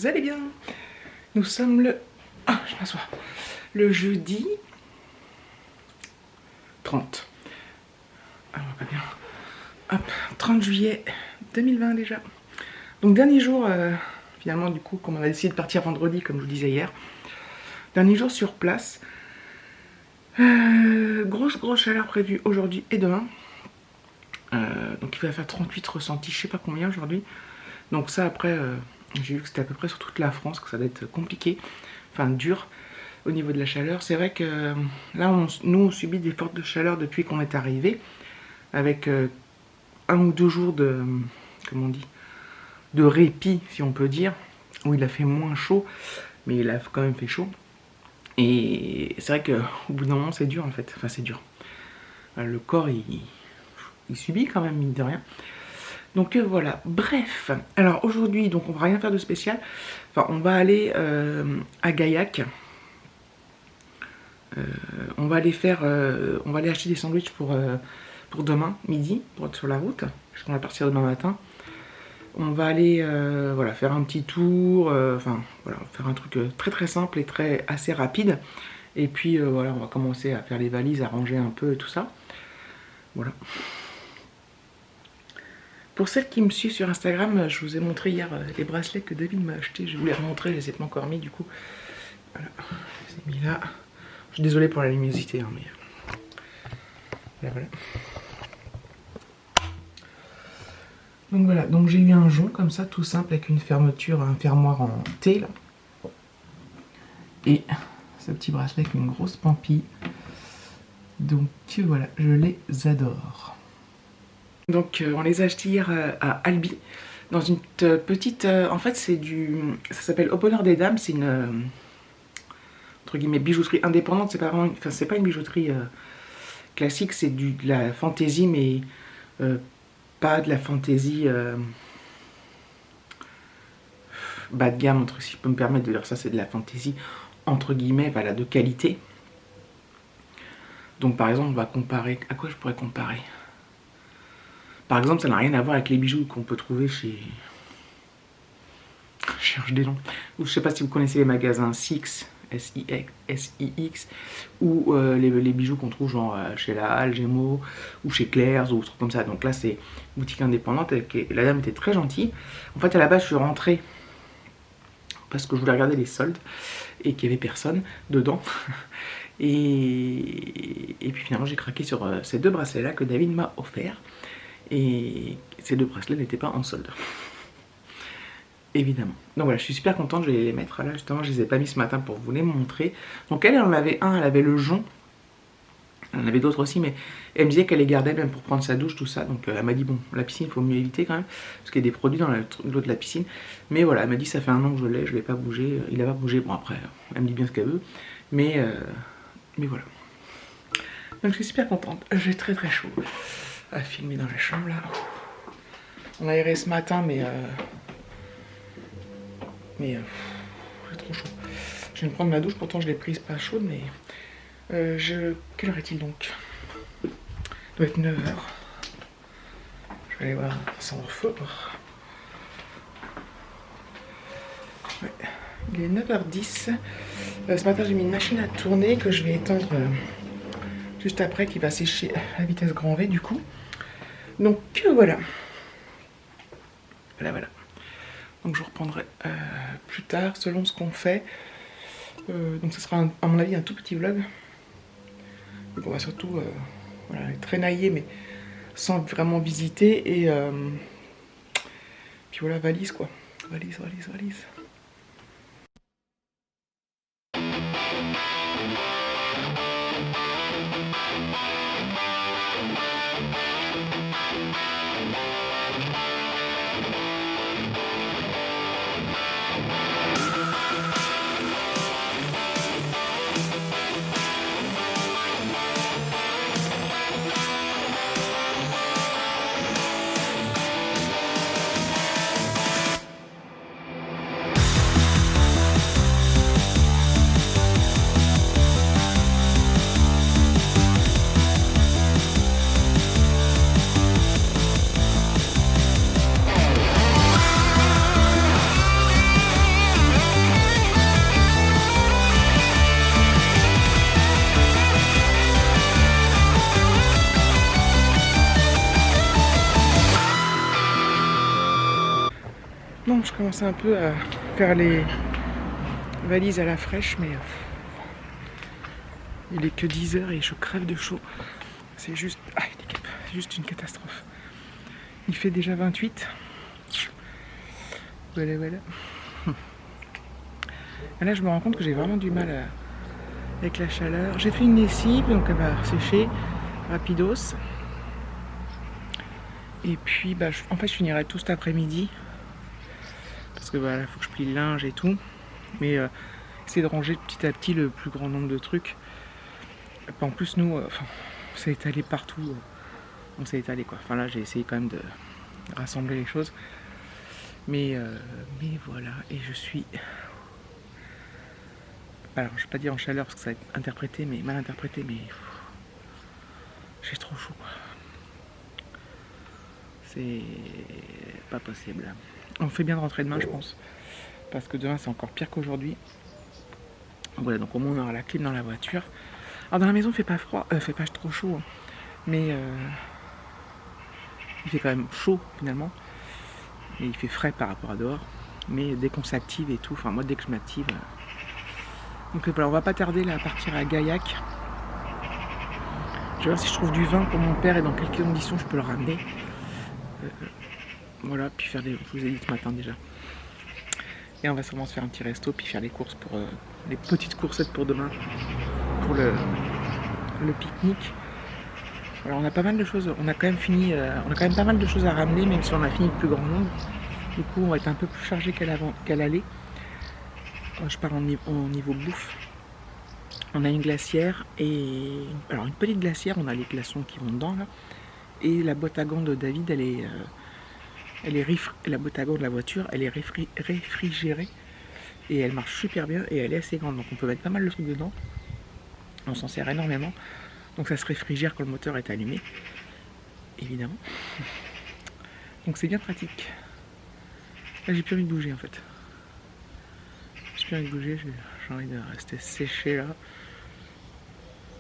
vous allez bien? Nous sommes le... Ah, je m'assois. Le jeudi 30. Ah, pas bien. Hop, 30 juillet 2020 déjà. Donc dernier jour, finalement du coup, comme on a décidé de partir vendredi, comme je vous disais hier. Dernier jour sur place. Grosse chaleur prévue aujourd'hui et demain. Donc il va faire 38 ressentis, je sais pas combien aujourd'hui. Donc ça après, j'ai vu que c'était à peu près sur toute la France, que ça doit être compliqué, enfin dur au niveau de la chaleur. C'est vrai que là, nous on subit des fortes chaleurs depuis qu'on est arrivé, avec 1 ou 2 jours de, comment on dit, de répit si on peut dire, où il a fait moins chaud, mais il a quand même fait chaud. Et c'est vrai qu'au bout d'un moment c'est dur en fait, enfin c'est dur. Le corps il subit quand même mine de rien. Donc voilà, bref. Alors aujourd'hui, donc on va rien faire de spécial. Enfin, on va aller à Gaillac. On va aller acheter des sandwichs pour demain midi, pour être sur la route. Parce qu'on va partir demain matin. On va aller voilà, faire un petit tour, enfin voilà, faire un truc très simple et assez rapide. Et puis voilà, on va commencer à faire les valises, à ranger un peu et tout ça. Voilà. Pour celles qui me suivent sur Instagram, je vous ai montré hier les bracelets que David m'a achetés. Je vous les remontrer, je les ai pas encore mis du coup. Voilà, je les ai mis là. Je suis désolé pour la luminosité, hein, mais voilà. Donc voilà, donc j'ai eu un jonc comme ça, tout simple, avec une fermeture, un fermoir en T là. Et ce petit bracelet avec une grosse pampille. Donc voilà, je les adore. Donc on les a achetés hier à Albi, dans une petite... en fait c'est du... ça s'appelle Au Bonheur des Dames, c'est une... entre guillemets bijouterie indépendante, c'est pas vraiment... Enfin c'est pas une bijouterie classique, c'est de la fantaisie, mais pas de la fantaisie bas de gamme, si je peux me permettre de dire ça, c'est de la fantaisie entre guillemets, voilà, de qualité. Donc par exemple on va comparer... À quoi je pourrais comparer? Par exemple, ça n'a rien à voir avec les bijoux qu'on peut trouver chez... Je cherche des noms. Ou je sais pas si vous connaissez les magasins Six, S-I-X, ou les bijoux qu'on trouve genre chez La Halle, Gémeaux, ou chez Claire's, ou trucs comme ça. Donc là, c'est boutique indépendante. La dame était très gentille. En fait, à la base, je suis rentrée parce que je voulais regarder les soldes et qu'il n'y avait personne dedans. Et puis finalement, j'ai craqué sur ces deux bracelets-là que David m'a offert. Et ces deux bracelets n'étaient pas en solde. Évidemment. Donc voilà, je suis super contente, je vais les mettre là. Justement, je les ai pas mis ce matin pour vous les montrer. Donc elle en avait un, elle avait le jonc. Elle en avait d'autres aussi, mais elle me disait qu'elle les gardait même pour prendre sa douche, tout ça. Donc elle m'a dit, bon, la piscine, il faut mieux éviter quand même. Parce qu'il y a des produits dans l'eau de la piscine. Mais voilà, elle m'a dit, ça fait 1 an que je l'ai pas bougé. Il n'a pas bougé. Bon, après, elle me dit bien ce qu'elle veut. Mais voilà. Donc je suis super contente. J'ai très chaud à filmer dans la chambre là. On a aéré ce matin, mais j'ai trop chaud. Je viens de prendre ma douche, pourtant je l'ai prise pas chaude, mais quelle heure est-il donc? Il doit être 9 h. Je vais aller voir sans feu. Ouais. Il est 9 h 10. Ce matin j'ai mis une machine à tourner que je vais éteindre juste après, qui va sécher à vitesse grand V du coup. Donc voilà. Voilà. Donc je reprendrai plus tard selon ce qu'on fait. Donc ce sera à mon avis un tout petit vlog. Donc on va surtout voilà, très naillé mais sans vraiment visiter. Et puis voilà, valise quoi. Valise. je commence un peu à faire les valises à la fraîche, mais il est que 10 h et je crève de chaud. C'est juste, juste une catastrophe. Il fait déjà 28. Voilà. Et là, je me rends compte que j'ai vraiment du mal avec la chaleur. J'ai fait une lessive, donc elle va sécher rapidos. Et puis, en fait, je finirai tout cet après-midi. Parce que voilà, il faut que je plie le linge et tout. Mais essayer de ranger petit à petit le plus grand nombre de trucs. En plus, nous, on s'est étalé partout. On s'est étalé quoi. Enfin là, j'ai essayé quand même de rassembler les choses. Mais voilà, et je suis... Alors, je vais pas dire en chaleur parce que ça va être interprété, mais mal interprété, mais... J'ai trop chaud quoi. C'est pas possible. On fait bien de rentrer demain, je pense. Parce que demain, c'est encore pire qu'aujourd'hui. Voilà, donc au moins on aura la clim dans la voiture. Alors dans la maison, il fait pas froid, fait pas trop chaud. Hein. Mais il fait quand même chaud finalement. Et il fait frais par rapport à dehors. Mais dès qu'on s'active et tout, enfin moi dès que je m'active... Donc voilà, on va pas tarder là à partir à Gaillac. Je vais voir si je trouve du vin pour mon père et dans quelles conditions je peux le ramener. Voilà, puis faire des... Je vous ai dit ce matin déjà. Et on va sûrement se faire un petit resto, puis faire les courses pour... les petites coursettes pour demain. Pour le pique-nique. Alors on a pas mal de choses, on a quand même pas mal de choses à ramener, même si on a fini le plus grand nombre. Du coup on va être un peu plus chargé qu'à l'aller. Je pars au niveau bouffe. On a une glacière et... Alors une petite glacière, on a les glaçons qui vont dedans là. Et la boîte à gants de David, la boîte à gants de la voiture, elle est réfrigérée. Et elle marche super bien et elle est assez grande. Donc on peut mettre pas mal de trucs dedans. On s'en sert énormément. Donc ça se réfrigère quand le moteur est allumé. Évidemment. Donc c'est bien pratique. Là j'ai plus envie de bouger en fait. J'ai plus envie de bouger, j'ai envie de rester séché là.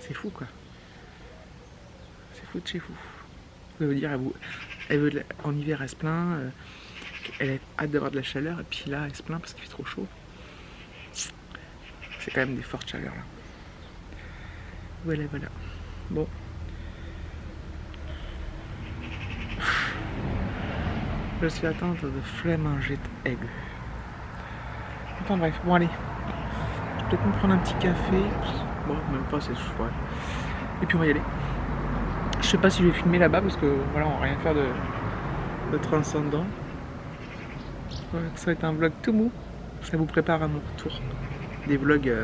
C'est fou quoi. C'est fou de chez fou. Ça veut dire, en hiver elle se plaint, elle a hâte d'avoir de la chaleur, et puis là elle se plaint parce qu'il fait trop chaud. C'est quand même des fortes chaleurs là. Voilà. Bon. Je suis atteinte de flémingite aiguë. Enfin bref, bon allez. Je vais peut-être me prendre un petit café. Bon, même pas, c'est ouais. Et puis on va y aller. Je sais pas si je vais filmer là-bas parce que voilà, on va rien faire de transcendant. Voilà, ça va être un vlog tout mou. Ça vous prépare à mon retour. Des vlogs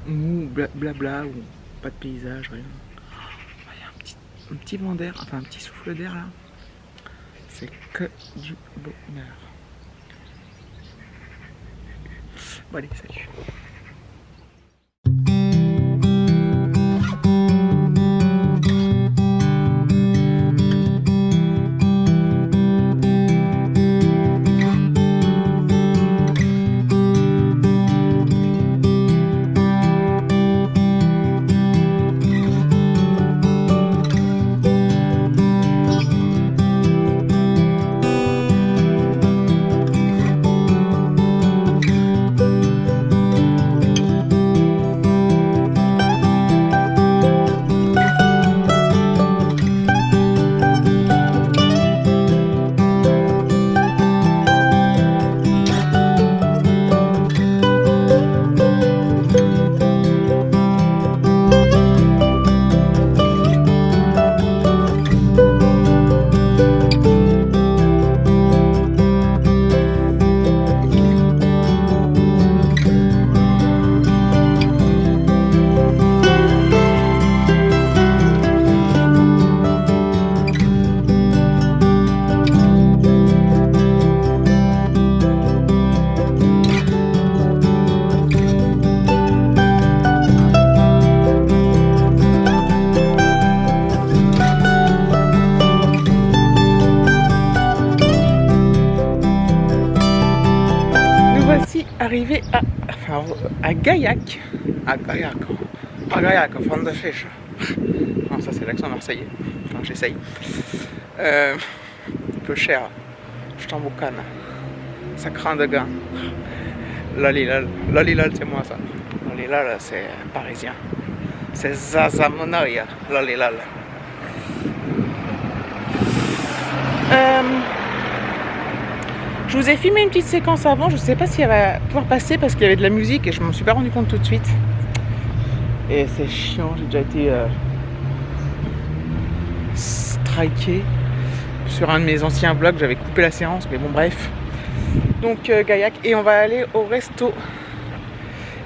mou, blabla, ou pas de paysage, rien. Il y a un petit vent d'air, enfin un petit souffle d'air là. C'est que du bonheur. Bon allez, salut. Arrivé à Gaillac. À Gaillac, au fond de Fiche. Non, ça c'est l'accent marseillais. Enfin, j'essaye. Un peu cher. Je t'emboucane. ça craint de gain. Lolilol, Lolilol c'est moi ça. Lolilol c'est parisien. C'est Zazamonoï, Lolilol. Je vous ai filmé une petite séquence avant, je sais pas si elle va pouvoir passer parce qu'il y avait de la musique et je m'en suis pas rendu compte tout de suite. Et c'est chiant, j'ai déjà été striké sur un de mes anciens vlogs, j'avais coupé la séance, mais bon bref. Donc Gaillac, et on va aller au resto.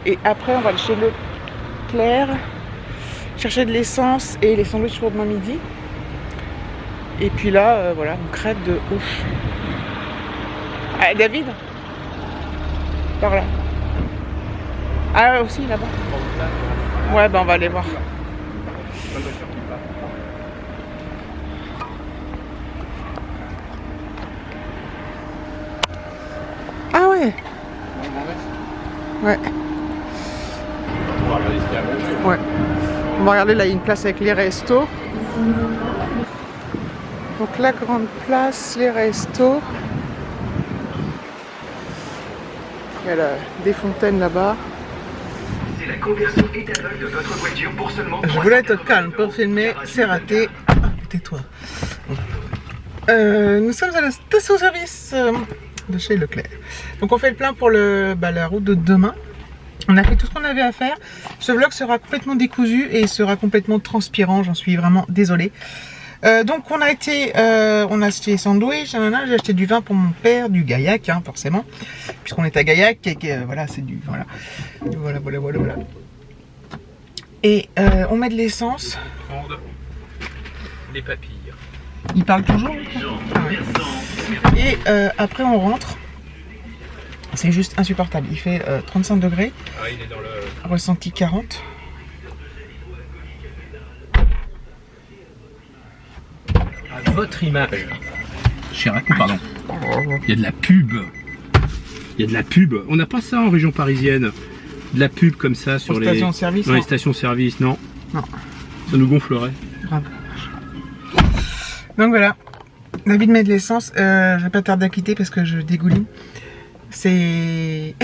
Et après on va aller chez Leclerc, chercher de l'essence et les sandwichs pour demain midi. Et puis là, voilà, on crève de ouf. Ah, David, par là. Ah aussi là-bas. Ouais, ben on va aller voir. Ah ouais. Ouais. Ouais. On va regarder là, il y a une place avec les restos. Donc la grande place, les restos. Il y a des fontaines là-bas. C'est la conversion éthanol de votre voiture pour seulement. Je voulais être calme pour filmer, c'est raté. Ah, tais-toi. Nous sommes à la station-service de chez Leclerc. Donc on fait le plein pour la route de demain. On a fait tout ce qu'on avait à faire. Ce vlog sera complètement décousu et sera complètement transpirant. J'en suis vraiment désolée. Donc on a acheté des sandwichs, j'ai acheté du vin pour mon père, du Gaillac, hein, forcément, puisqu'on est à Gaillac, et voilà, c'est du, voilà. Et on met de l'essence. Les papilles. Il parle toujours. Ah ouais. Et après on rentre. C'est juste insupportable. Il fait 35 degrés. Ah, il est dans le ressenti 40. À votre image. Chirac, pardon. Il y a de la pub. Il y a de la pub. On n'a pas ça en région parisienne. De la pub comme ça sur les stations-service. Dans les stations-service, non. Non. Ça nous gonflerait. Grave. Donc voilà. David met de l'essence. Je vais pas tarder à quitter parce que je dégouline. C'est...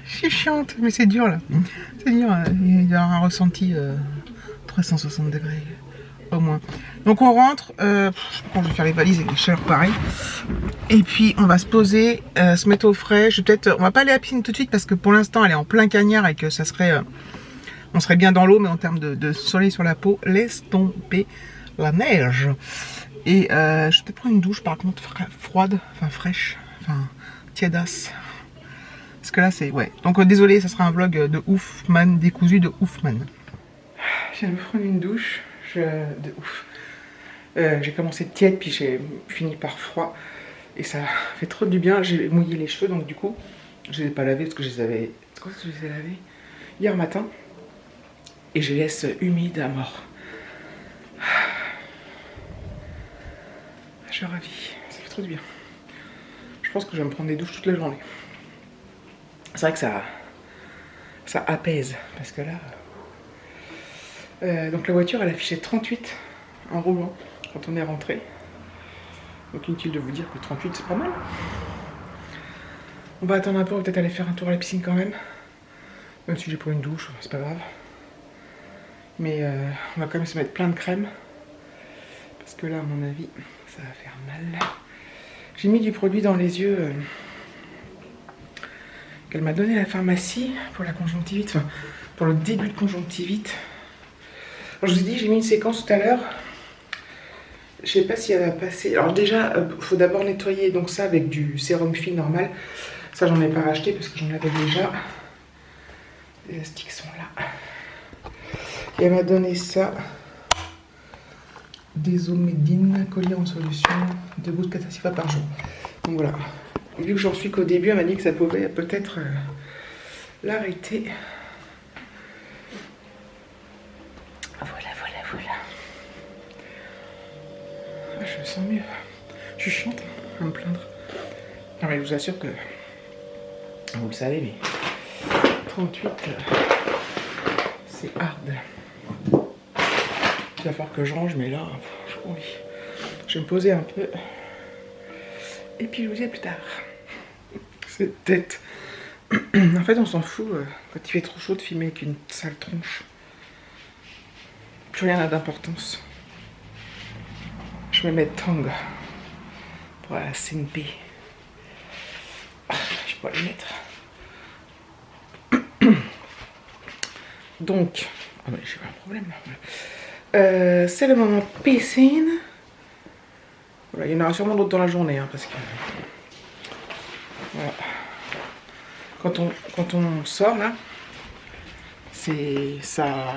Je suis chiante, mais c'est dur là. C'est dur. Il y a un ressenti 360 degrés. Au moins. Donc on rentre, je vais faire les valises avec les chaleurs pareil. Et puis on va se poser, se mettre au frais. On va pas aller à la piscine tout de suite parce que pour l'instant elle est en plein cagnard et que ça serait, on serait bien dans l'eau, mais en termes de soleil sur la peau, laisse tomber la neige. Et je vais peut-être prendre une douche par contre froide, enfin fraîche, enfin tiédasse. Parce que là c'est, ouais. Donc désolé, ça sera un vlog de oufman, décousu de oufman. Je viens de me prendre une douche. De ouf. J'ai commencé tiède puis j'ai fini par froid et ça fait trop du bien. J'ai mouillé les cheveux donc du coup je les ai pas lavés parce que je les avais. C'est quoi que je les ai lavés hier matin et je les laisse humides à mort. Je ravis, ça fait trop du bien. Je pense que je vais me prendre des douches toute la journée. C'est vrai que ça apaise parce que là. Donc la voiture elle affichait 38 en roulant quand on est rentré. Donc inutile de vous dire que 38 c'est pas mal. On va attendre un peu, on va peut-être aller faire un tour à la piscine quand même. Même si j'ai pris une douche, c'est pas grave. Mais on va quand même se mettre plein de crème. Parce que là à mon avis ça va faire mal. J'ai mis du produit dans les yeux qu'elle m'a donné à la pharmacie pour la conjonctivite, enfin pour le début de conjonctivite. Alors, je vous ai dit, j'ai mis une séquence tout à l'heure. Je sais pas si elle va passer. Alors déjà, il faut d'abord nettoyer donc ça avec du sérum fin normal. Ça, j'en ai pas racheté parce que j'en avais déjà. Les élastiques sont là. Et elle m'a donné ça. Désomédine, collier en solution, 2 gouttes 4 à 6 fois par jour. Donc voilà. Vu que j'en suis qu'au début, elle m'a dit que ça pouvait peut-être l'arrêter. Voilà. Je me sens mieux. Je suis chiante à me plaindre. Non mais je vous assure que... Vous le savez mais... 38... c'est hard. Il va falloir que je range mais là... j'ai pas envie. Je vais me poser un peu. Et puis je vous dis à plus tard. Cette tête. En fait, on s'en fout quand il fait trop chaud de filmer avec une sale tronche. Plus rien n'a d'importance. Je me mets tang pour la CNP. Je peux les mettre. Donc, ah ouais, j'ai pas un problème là. C'est le moment piscine. Voilà, il y en aura sûrement d'autres dans la journée, hein, parce que voilà. Quand on sort là, c'est ça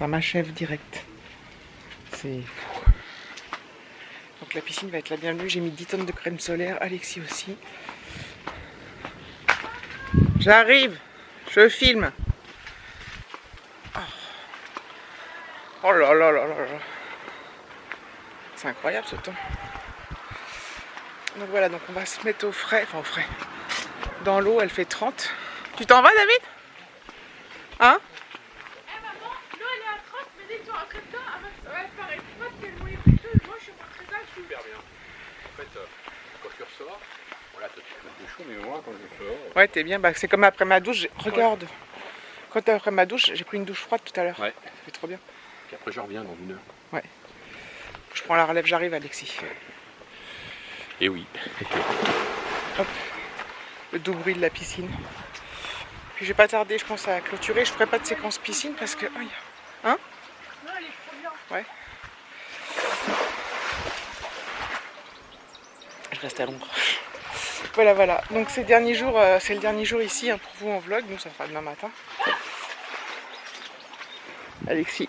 m'achève direct. C'est donc la piscine va être la bienvenue. J'ai mis 10 tonnes de crème solaire, Alexis aussi. J'arrive, je filme. Oh là là là là là. C'est incroyable ce temps. Donc voilà, donc on va se mettre au frais, enfin au frais. Dans l'eau, elle fait 30. Tu t'en vas, David? Hein? Eh maman, l'eau elle est à 30, mais dès que tu rentres dedans, ça va paraître pas tellement effrayant. Moi je suis rentrée dedans, je suis Super bien. En fait, quand tu ressors, voilà, toi tu fais chaud, mais moi quand je sors. Ouais, t'es bien. Bah, c'est comme après ma douche. Regarde. Quand après ma douche, j'ai pris une douche froide tout à l'heure. Ouais. Ça fait trop bien. Puis après, je reviens dans 1 heure. Ouais. Je prends la relève, j'arrive, Alexis. Et oui. Hop. Le doux bruit de la piscine. Puis je vais pas tarder, je pense, à clôturer. Je ferai pas de séquence piscine parce que. Hein? Non, elle est trop bien. Ouais. Je reste à l'ombre. Voilà, voilà. Donc c'est le dernier jour ici, hein, pour vous en vlog. Nous, ça sera demain matin. Alexis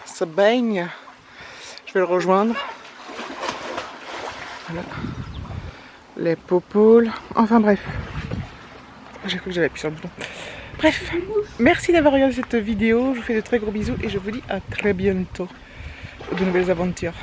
se baigne. Je vais le rejoindre. Voilà. Les popoules. Enfin bref. J'ai cru que j'avais appuyé sur le bouton. Bref. Merci d'avoir regardé cette vidéo. Je vous fais de très gros bisous et je vous dis à très bientôt. De nouvelles aventures.